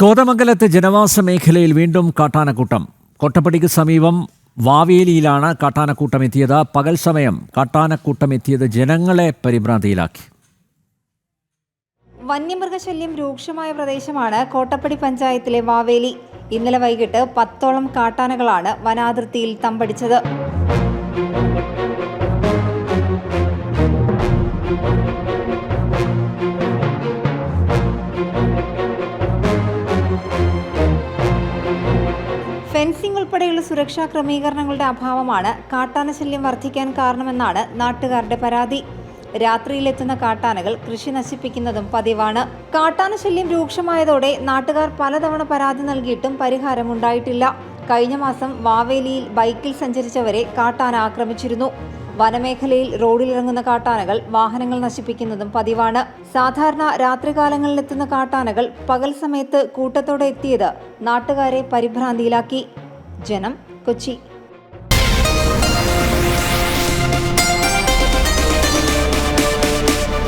കോതമംഗലത്തെ ജനവാസ മേഖലയിൽ വീണ്ടും കാട്ടാനക്കൂട്ടം. കൊട്ടപ്പടിക്ക് സമീപം വാവേലിയിലാണ് കാട്ടാനക്കൂട്ടം എത്തിയത്. പകൽ സമയം കാട്ടാനക്കൂട്ടം എത്തിയത് ജനങ്ങളെ പരിഭ്രാന്തിയിലാക്കി. വന്യമൃഗശല്യം രൂക്ഷമായ പ്രദേശമാണ് കോട്ടപ്പടി പഞ്ചായത്തിലെ വാവേലി. ഇന്നലെ വൈകിട്ട് 10ഓളം കാട്ടാനകളാണ് വനാതിർത്തിയിൽ തമ്പടിച്ചത്. ഫെൻസിംഗ് ഉൾപ്പെടെയുള്ള സുരക്ഷാ ക്രമീകരണങ്ങളുടെ അഭാവമാണ് കാട്ടാനശല്യം വർദ്ധിക്കാൻ കാരണമെന്നാണ് നാട്ടുകാരുടെ പരാതി. രാത്രിയിലെത്തുന്ന കാട്ടാനകൾ കൃഷി നശിപ്പിക്കുന്നതും പതിവാണ്. കാട്ടാനശല്യം രൂക്ഷമായതോടെ നാട്ടുകാർ പലതവണ പരാതി നൽകിയിട്ടും പരിഹാരമുണ്ടായിട്ടില്ല. കഴിഞ്ഞ മാസം വാവേലിയിൽ ബൈക്കിൽ സഞ്ചരിച്ചവരെ കാട്ടാന ആക്രമിച്ചിരുന്നു. വനമേഖലയിൽ റോഡിലിറങ്ങുന്ന കാട്ടാനകൾ വാഹനങ്ങൾ നശിപ്പിക്കുന്നതും പതിവാണ്. സാധാരണ രാത്രികാലങ്ങളിലെത്തുന്ന കാട്ടാനകൾ പകൽ സമയത്ത് കൂട്ടത്തോടെ എത്തിയത് നാട്ടുകാരെ പരിഭ്രാന്തിയിലാക്കി. ജനം, കൊച്ചി.